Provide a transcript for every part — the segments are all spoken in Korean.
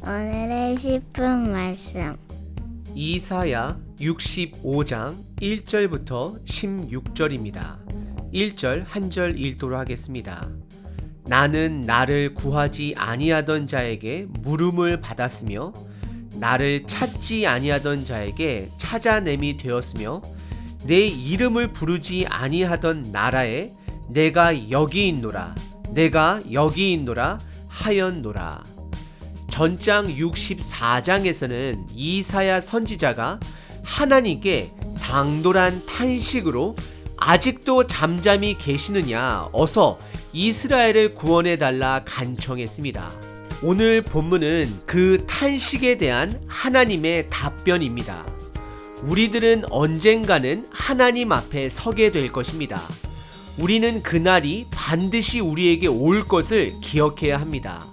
오늘의 10분 말씀. 이사야 65장 1절부터 16절입니다. 1절 한 절 읽도록 하겠습니다. 나는 나를 구하지 아니하던 자에게 물음을 받았으며 나를 찾지 아니하던 자에게 찾아냄이 되었으며 내 이름을 부르지 아니하던 나라에 내가 여기 있노라 하였노라. 전장 64장에서는 이사야 선지자가 하나님께 당돌한 탄식으로 아직도 잠잠히 계시느냐, 어서 이스라엘을 구원해달라 간청했습니다. 오늘 본문은 그 탄식에 대한 하나님의 답변입니다. 우리들은 언젠가는 하나님 앞에 서게 될 것입니다. 우리는 그날이 반드시 우리에게 올 것을 기억해야 합니다.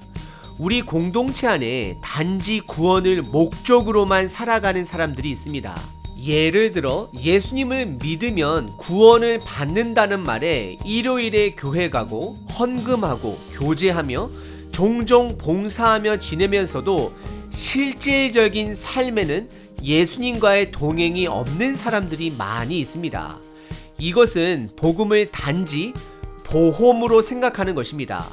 우리 공동체 안에 단지 구원을 목적으로만 살아가는 사람들이 있습니다. 예를 들어 예수님을 믿으면 구원을 받는다는 말에 일요일에 교회 가고 헌금하고 교제하며 종종 봉사하며 지내면서도 실제적인 삶에는 예수님과의 동행이 없는 사람들이 많이 있습니다. 이것은 복음을 단지 보험으로 생각하는 것입니다.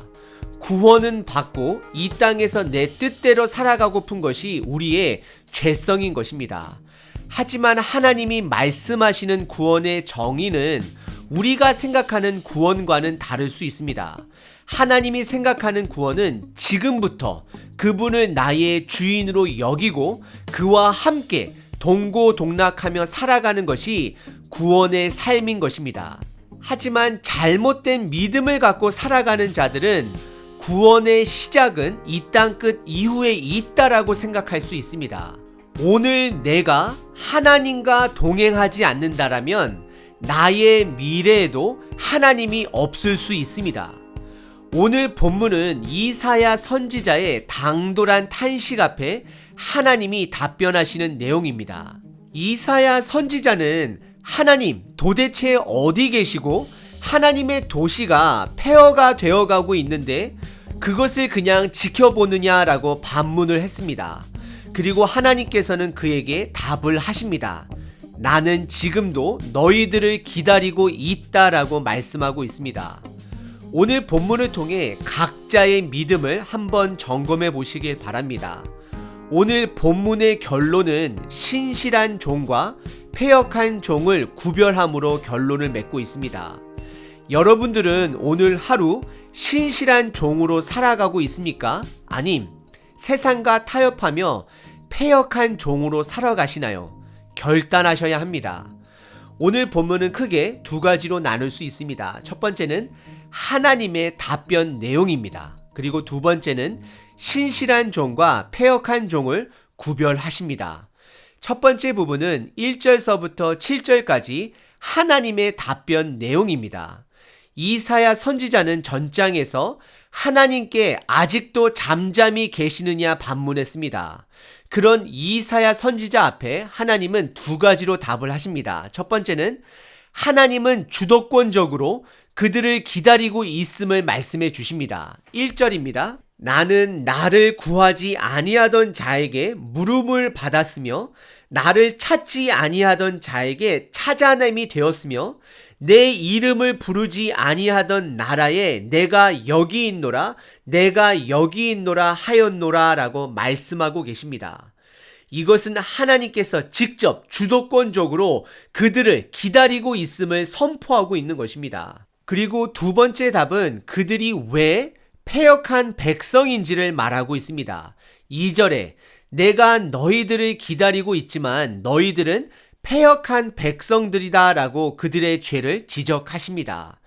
구원은 받고 이 땅에서 내 뜻대로 살아가고픈 것이 우리의 죄성인 것입니다. 하지만 하나님이 말씀하시는 구원의 정의는 우리가 생각하는 구원과는 다를 수 있습니다. 하나님이 생각하는 구원은 지금부터 그분을 나의 주인으로 여기고 그와 함께 동고동락하며 살아가는 것이 구원의 삶인 것입니다. 하지만 잘못된 믿음을 갖고 살아가는 자들은 구원의 시작은 이 땅 끝 이후에 있다라고 생각할 수 있습니다. 오늘 내가 하나님과 동행하지 않는다라면 나의 미래에도 하나님이 없을 수 있습니다. 오늘 본문은 이사야 선지자의 당돌한 탄식 앞에 하나님이 답변하시는 내용입니다. 이사야 선지자는 하나님 도대체 어디 계시고 하나님의 도시가 폐허가 되어가고 있는데 그것을 그냥 지켜보느냐라고 반문을 했습니다. 그리고 하나님께서는 그에게 답을 하십니다. 나는 지금도 너희들을 기다리고 있다라고 말씀하고 있습니다. 오늘 본문을 통해 각자의 믿음을 한번 점검해 보시길 바랍니다. 오늘 본문의 결론은 신실한 종과 패역한 종을 구별함으로 결론을 맺고 있습니다. 여러분들은 오늘 하루 신실한 종으로 살아가고 있습니까? 아님 세상과 타협하며 패역한 종으로 살아가시나요? 결단하셔야 합니다. 오늘 본문은 크게 두 가지로 나눌 수 있습니다. 첫 번째는 하나님의 답변 내용입니다. 그리고 두 번째는 신실한 종과 패역한 종을 구별하십니다. 첫 번째 부분은 1절서부터 7절까지 하나님의 답변 내용입니다. 이사야 선지자는 전장에서 하나님께 아직도 잠잠히 계시느냐 반문했습니다. 그런 이사야 선지자 앞에 하나님은 두 가지로 답을 하십니다. 첫 번째는 하나님은 주도권적으로 그들을 기다리고 있음을 말씀해 주십니다. 1절입니다. 나는 나를 구하지 아니하던 자에게 물음을 받았으며 나를 찾지 아니하던 자에게 찾아냄이 되었으며 내 이름을 부르지 아니하던 나라에 내가 여기 있노라 하였노라 라고 말씀하고 계십니다. 이것은 하나님께서 직접 주도권적으로 그들을 기다리고 있음을 선포하고 있는 것입니다. 그리고 두 번째 답은 그들이 왜 패역한 백성인지를 말하고 있습니다. 2절에 내가 너희들을 기다리고 있지만 너희들은 패역한 백성들이다 라고 그들의 죄를 지적하십니다.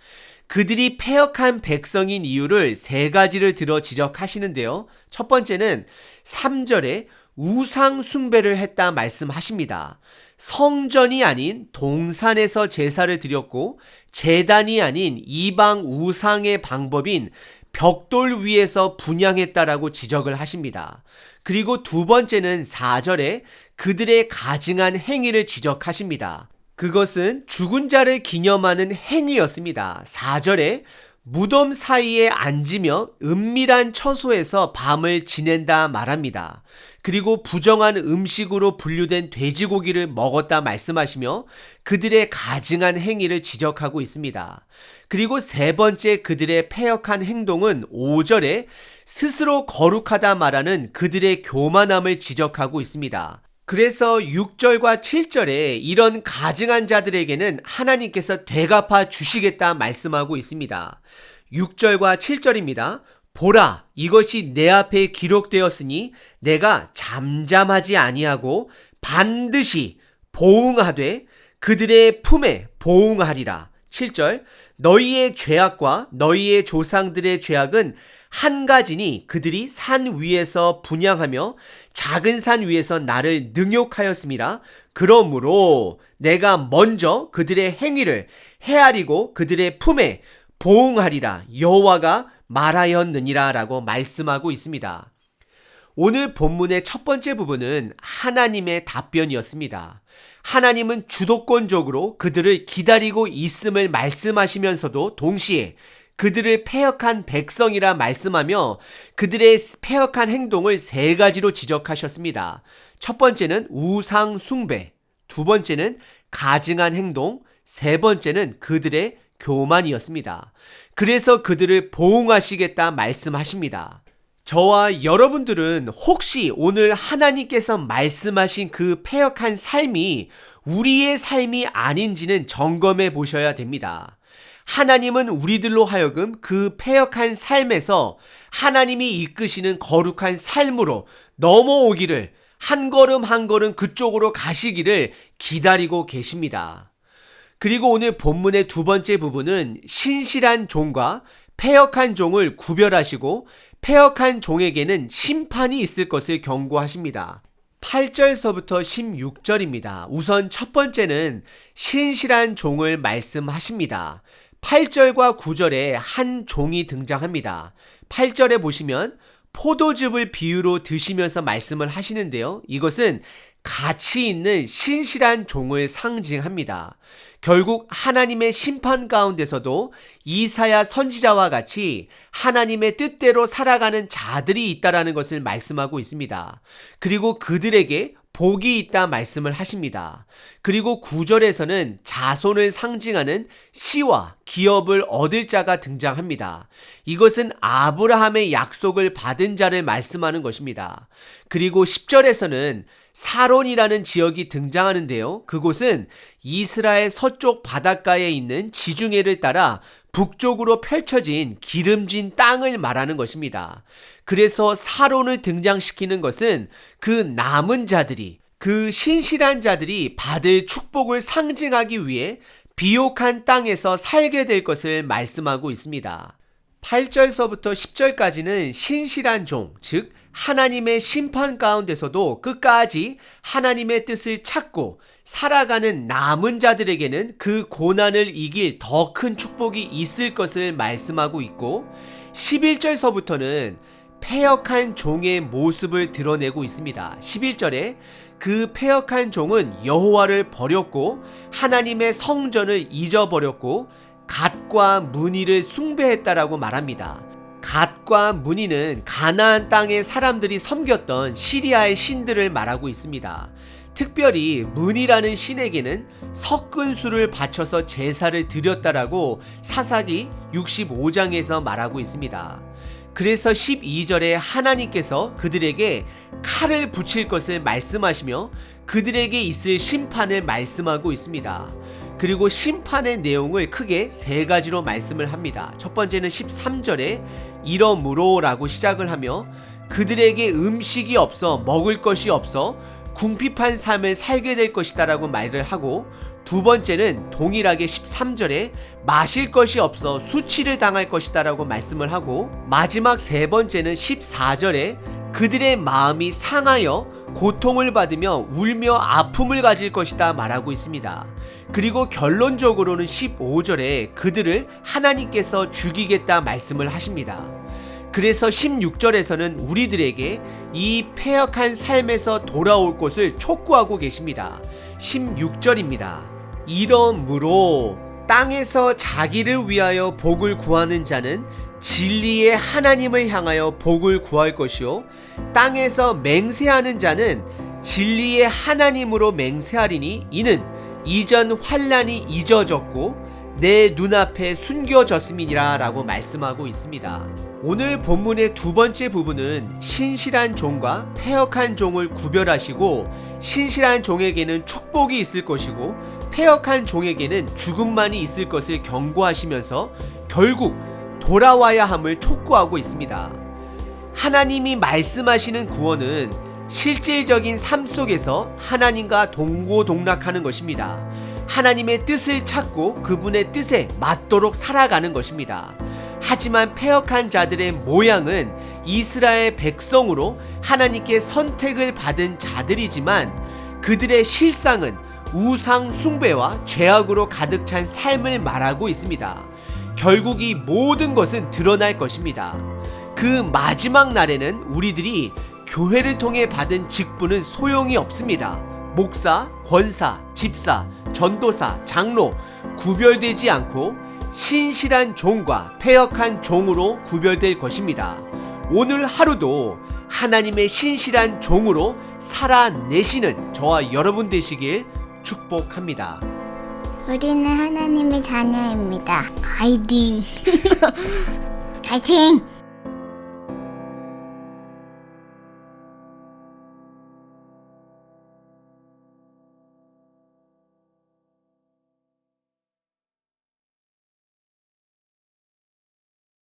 그들이 패역한 백성인 이유를 세 가지를 들어 지적하시는데요. 첫 번째는 3절에 우상 숭배를 했다 말씀하십니다. 성전이 아닌 동산에서 제사를 드렸고 제단이 아닌 이방 우상의 방법인 벽돌 위에서 분향했다라고 지적을 하십니다. 그리고 두 번째는 4절에 그들의 가증한 행위를 지적하십니다. 그것은 죽은 자를 기념하는 행위였습니다. 4절에 무덤 사이에 앉으며 은밀한 처소에서 밤을 지낸다 말합니다. 그리고 부정한 음식으로 분류된 돼지고기를 먹었다 말씀하시며 그들의 가증한 행위를 지적하고 있습니다. 그리고 세 번째 그들의 패역한 행동은 5절에 스스로 거룩하다 말하는 그들의 교만함을 지적하고 있습니다. 그래서 6절과 7절에 이런 가증한 자들에게는 하나님께서 되갚아 주시겠다 말씀하고 있습니다. 6절과 7절입니다. 보라, 이것이 내 앞에 기록되었으니 내가 잠잠하지 아니하고 반드시 보응하되 그들의 품에 보응하리라. 7절, 너희의 죄악과 너희의 조상들의 죄악은 한 가지니 그들이 산 위에서 분향하며 작은 산 위에서 나를 능욕하였음이라. 그러므로 내가 먼저 그들의 행위를 헤아리고 그들의 품에 보응하리라. 여호와가 말하였느니라 라고 말씀하고 있습니다. 오늘 본문의 첫 번째 부분은 하나님의 답변이었습니다. 하나님은 주도권적으로 그들을 기다리고 있음을 말씀하시면서도 동시에 그들을 패역한 백성이라 말씀하며 그들의 패역한 행동을 세 가지로 지적하셨습니다. 첫 번째는 우상 숭배, 두 번째는 가증한 행동, 세 번째는 그들의 교만이었습니다. 그래서 그들을 보응하시겠다 말씀하십니다. 저와 여러분들은 혹시 오늘 하나님께서 말씀하신 그 패역한 삶이 우리의 삶이 아닌지는 점검해 보셔야 됩니다. 하나님은 우리들로 하여금 그 패역한 삶에서 하나님이 이끄시는 거룩한 삶으로 넘어오기를 한 걸음 한 걸음 그쪽으로 가시기를 기다리고 계십니다. 그리고 오늘 본문의 두 번째 부분은 신실한 종과 패역한 종을 구별하시고 패역한 종에게는 심판이 있을 것을 경고하십니다. 8절서부터 16절입니다. 우선 첫 번째는 신실한 종을 말씀하십니다. 8절과 9절에 한 종이 등장합니다. 8절에 보시면 포도즙을 비유로 드시면서 말씀을 하시는데요. 이것은 가치 있는 신실한 종을 상징합니다. 결국 하나님의 심판 가운데서도 이사야 선지자와 같이 하나님의 뜻대로 살아가는 자들이 있다라는 것을 말씀하고 있습니다. 그리고 그들에게 복이 있다 말씀을 하십니다. 그리고 9절에서는 자손을 상징하는 씨와 기업을 얻을 자가 등장합니다. 이것은 아브라함의 약속을 받은 자를 말씀하는 것입니다. 그리고 10절에서는 사론이라는 지역이 등장하는데요. 그곳은 이스라엘 서쪽 바닷가에 있는 지중해를 따라 북쪽으로 펼쳐진 기름진 땅을 말하는 것입니다. 그래서 사론을 등장시키는 것은 그 남은 자들이, 그 신실한 자들이 받을 축복을 상징하기 위해 비옥한 땅에서 살게 될 것을 말씀하고 있습니다. 8절서부터 10절까지는 신실한 종, 즉 하나님의 심판 가운데서도 끝까지 하나님의 뜻을 찾고 살아가는 남은 자들에게는 그 고난을 이길 더 큰 축복이 있을 것을 말씀하고 있고 11절서부터는 패역한 종의 모습을 드러내고 있습니다. 11절에 그 패역한 종은 여호와를 버렸고 하나님의 성전을 잊어버렸고 갓과 문이를 숭배했다라고 말합니다. 갓과 문이는 가나안 땅의 사람들이 섬겼던 시리아의 신들을 말하고 있습니다. 특별히 문이라는 신에게는 섞은 술을 바쳐서 제사를 드렸다라고 사사기 65장에서 말하고 있습니다. 그래서 12절에 하나님께서 그들에게 칼을 붙일 것을 말씀하시며 그들에게 있을 심판을 말씀하고 있습니다. 그리고 심판의 내용을 크게 세 가지로 말씀을 합니다. 첫 번째는 13절에 이러므로 라고 시작을 하며 그들에게 음식이 없어 먹을 것이 없어 궁핍한 삶을 살게 될 것이다 라고 말을 하고 두 번째는 동일하게 13절에 마실 것이 없어 수치를 당할 것이다 라고 말씀을 하고 마지막 세 번째는 14절에 그들의 마음이 상하여 고통을 받으며 울며 아픔을 가질 것이다 말하고 있습니다. 그리고 결론적으로는 15절에 그들을 하나님께서 죽이겠다 말씀을 하십니다. 그래서 16절에서는 우리들에게 이 패역한 삶에서 돌아올 것을 촉구하고 계십니다. 16절입니다. 이러므로 땅에서 자기를 위하여 복을 구하는 자는 진리의 하나님을 향하여 복을 구할 것이요 땅에서 맹세하는 자는 진리의 하나님으로 맹세하리니 이는 이전 환난이 잊어졌고 내 눈앞에 숨겨졌음이니라 라고 말씀하고 있습니다. 오늘 본문의 두 번째 부분은 신실한 종과 패역한 종을 구별하시고 신실한 종에게는 축복이 있을 것이고 패역한 종에게는 죽음만이 있을 것을 경고하시면서 결국 돌아와야 함을 촉구하고 있습니다. 하나님이 말씀하시는 구원은 실질적인 삶 속에서 하나님과 동고동락하는 것입니다. 하나님의 뜻을 찾고 그분의 뜻에 맞도록 살아가는 것입니다. 하지만 패역한 자들의 모양은 이스라엘 백성으로 하나님께 선택을 받은 자들이지만 그들의 실상은 우상 숭배와 죄악으로 가득 찬 삶을 말하고 있습니다. 결국 이 모든 것은 드러날 것입니다. 그 마지막 날에는 우리들이 교회를 통해 받은 직분은 소용이 없습니다. 목사, 권사, 집사, 전도사, 장로 구별되지 않고 신실한 종과 패역한 종으로 구별될 것입니다. 오늘 하루도 하나님의 신실한 종으로 살아내시는 저와 여러분 되시길 축복합니다. 우리는 하나님의 자녀입니다. 파이팅! 파이팅!